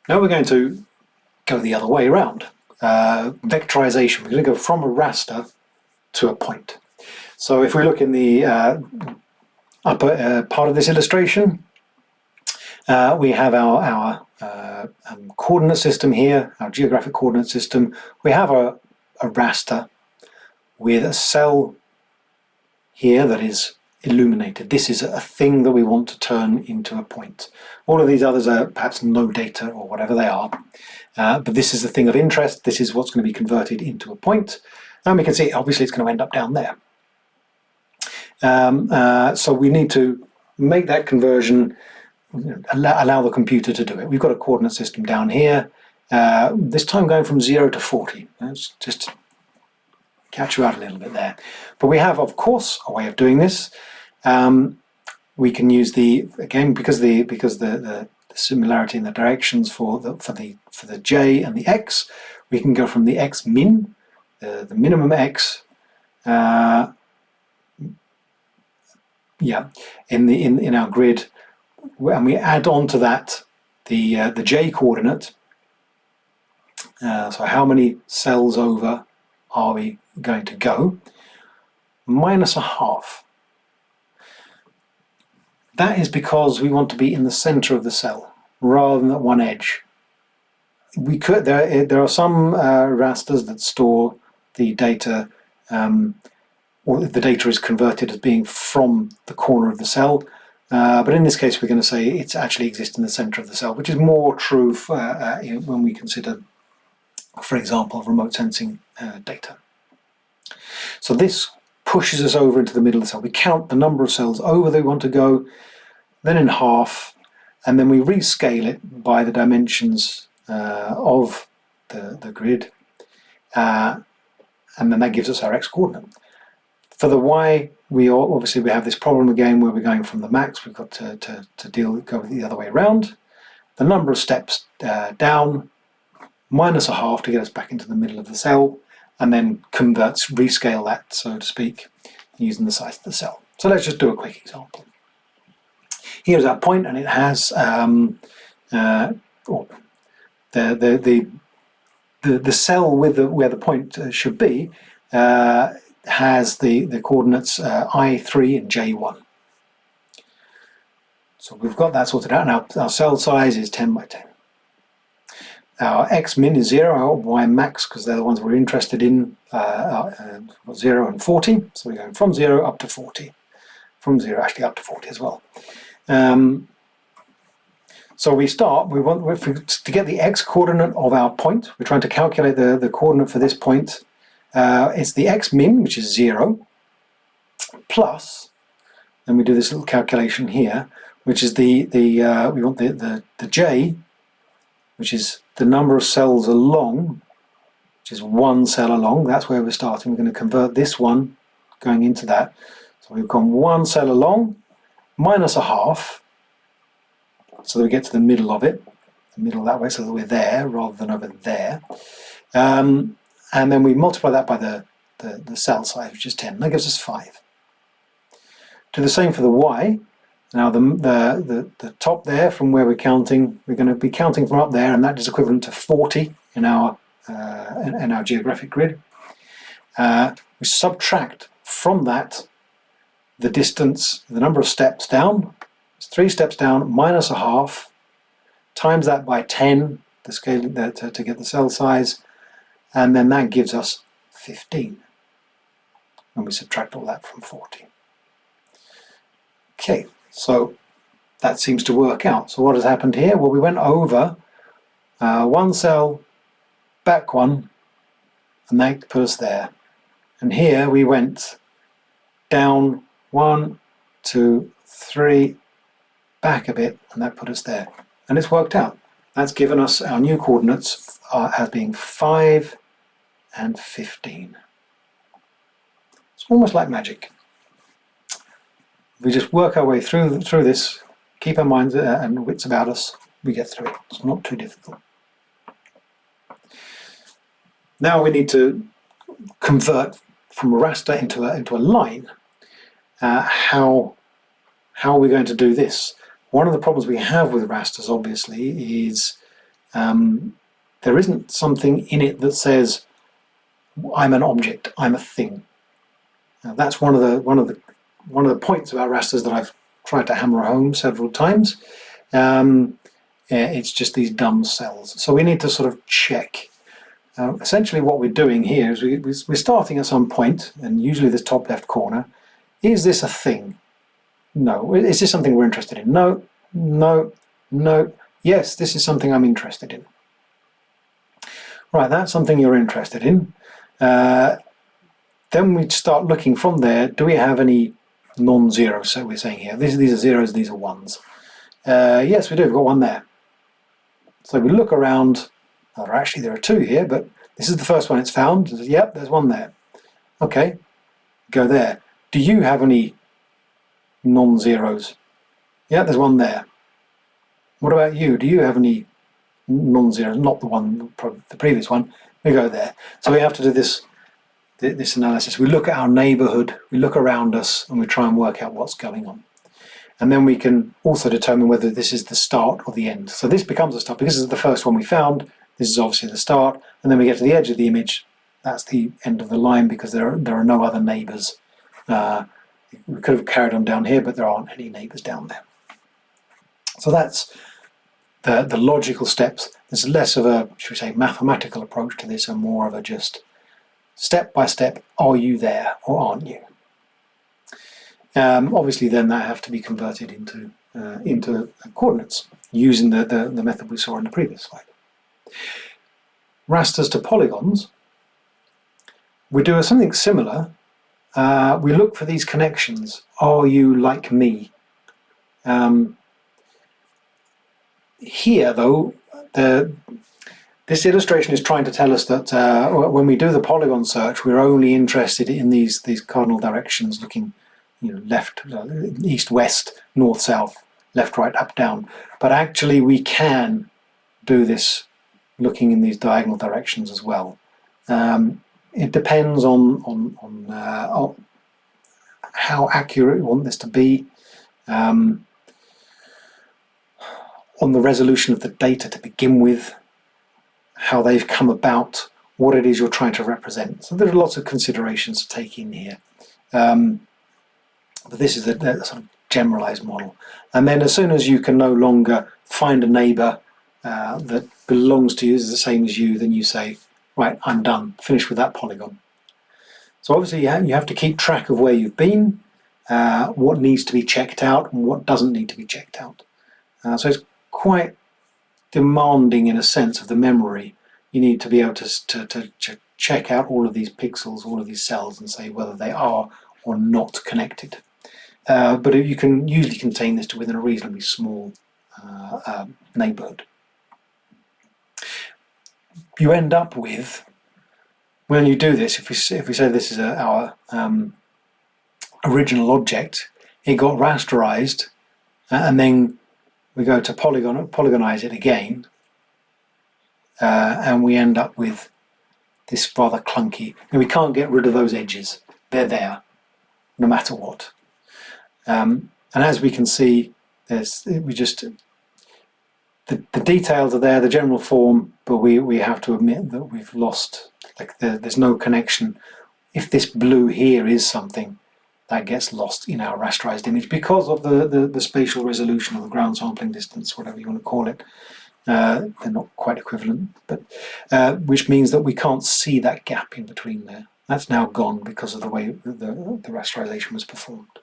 Now we're going to go the other way around. Vectorisation. We're going to go from a raster to a point. So if we look in the upper part of this illustration, we have our coordinate system here, our geographic coordinate system. We have a raster with a cell here that is illuminated. This is a thing that we want to turn into a point. All of these others are perhaps no data or whatever they are, but this is the thing of interest. This is what's going to be converted into a point, and we can see obviously it's going to end up down there. So we need to make that conversion, allow the computer to do it. We've got a coordinate system down here, this time going from 0 to 40. Let's just catch you out a little bit there. But we have, of course, a way of doing this. We can use because the similarity in the directions for the j and the x, we can go from the x min, the minimum x, in our grid, and we add on to that the j coordinate. So how many cells over are we going to go? Minus a half. That is because we want to be in the center of the cell rather than at one edge. We could there are some rasters that store the data, or the data is converted as being from the corner of the cell. But in this case, we're going to say it's actually exists in the center of the cell, which is more true when we consider, for example, remote sensing data. So this pushes us over into the middle of the cell. We count the number of cells over that we want to go, then in half, and then we rescale it by the dimensions of the grid, and then that gives us our x coordinate. For the y, we have this problem again where we're going from the max. We've got to go the other way around. The number of steps down, minus a half to get us back into the middle of the cell, and then rescale that, so to speak, using the size of the cell. So let's just do a quick example. Here's our point, and it has the cell where the point should be has the coordinates I3 and J1. So we've got that sorted out. Now our cell size is 10 by 10. Our x min is 0, our y max, because they're the ones we're interested in, 0 and 40. So we're going from 0 up to 40. From 0 actually up to 40 as well. So we start, to get the x coordinate of our point, we're trying to calculate the coordinate for this point. It's the x min, which is 0, plus, then we do this little calculation here, which is we want the j, which is the number of cells along, which is one cell along. That's where we're starting. We're going to convert this one going into that. So we've gone one cell along, minus a half, so that we get to the middle of it, the middle that way, so that we're there rather than over there. And then we multiply that by the cell size, which is 10. That gives us 5. Do the same for the y. Now the top there, from where we're counting, we're going to be counting from up there, and that is equivalent to 40 in our geographic grid. We subtract from that the distance, the number of steps down. It's 3 steps down minus a half, times that by 10, the scale to get the cell size, and then that gives us 15 when we subtract all that from 40. Okay, so that seems to work out. So what has happened here? Well, we went over one cell, back one, and that put us there. And here we went down 1, 2, 3, back a bit, and that put us there. And it's worked out. That's given us our new coordinates as being 5 and 15. It's almost like magic. We just work our way through this, keep our minds and wits about us, we get through it. It's not too difficult. Now we need to convert from a raster into a line. How are we going to do this? One of the problems we have with rasters, obviously, is There isn't something in it that says, I'm an object, I'm a thing. Now, that's one of the points about rasters that I've tried to hammer home several times. It's just these dumb cells. So we need to sort of check. Essentially what we're doing here is we're starting at some point, and usually this top left corner. Is this a thing? No. Is this something we're interested in? No, no, no. Yes, this is something I'm interested in. Right, that's something you're interested in. Then we start looking from there. Do we have any non-zeros? So we're saying here, these are zeros, these are ones. Yes, we do. We've got one there. So we look around. Well, actually, there are two here, but this is the first one it's found. Yep, there's one there. Okay, go there. Do you have any non-zeros? Yeah, there's one there. What about you? Do you have any non-zeros? Not the one, the previous one. We go there. So we have to do this analysis. We look at our neighbourhood, we look around us, and we try and work out what's going on. And then we can also determine whether this is the start or the end. So this becomes the start because this is the first one we found. This is obviously the start, and then we get to the edge of the image. That's the end of the line because there are no other neighbours. We could have carried on down here, but there aren't any neighbours down there. So that's the logical steps. There's less of a, should we say, mathematical approach to this, and more of a just step by step. Are you there or aren't you? Obviously, then that have to be converted into coordinates using the method we saw in the previous slide. Rasters to polygons, we do something similar. We look for these connections. Are you like me? Here, though, this illustration is trying to tell us that when we do the polygon search, we're only interested in these cardinal directions, looking, left, east, west, north, south, left, right, up, down. But actually, we can do this looking in these diagonal directions as well. It depends on how accurate we want this to be, on the resolution of the data to begin with, how they've come about, what it is you're trying to represent. So there are lots of considerations to take in here. But this is the sort of generalized model. And then as soon as you can no longer find a neighbor that belongs to you, is the same as you, then you say, right, I'm done, finished with that polygon. So obviously you have to keep track of where you've been, what needs to be checked out and what doesn't need to be checked out. So it's quite demanding in a sense of the memory. You need to be able to check out all of these pixels, all of these cells, and say whether they are or not connected. But you can usually contain this to within a reasonably small neighborhood. You end up with, when you do this, if we say this is our original object, it got rasterized, and then we go to polygonize it again, and we end up with this rather clunky. And we can't get rid of those edges; they're there, no matter what. And as we can see, the details are there, the general form, but we have to admit that we've lost, there's no connection. If this blue here is something, that gets lost in our rasterized image because of the spatial resolution or the ground sampling distance, whatever you want to call it. They're not quite equivalent, but which means that we can't see that gap in between there. That's now gone because of the way the rasterization was performed.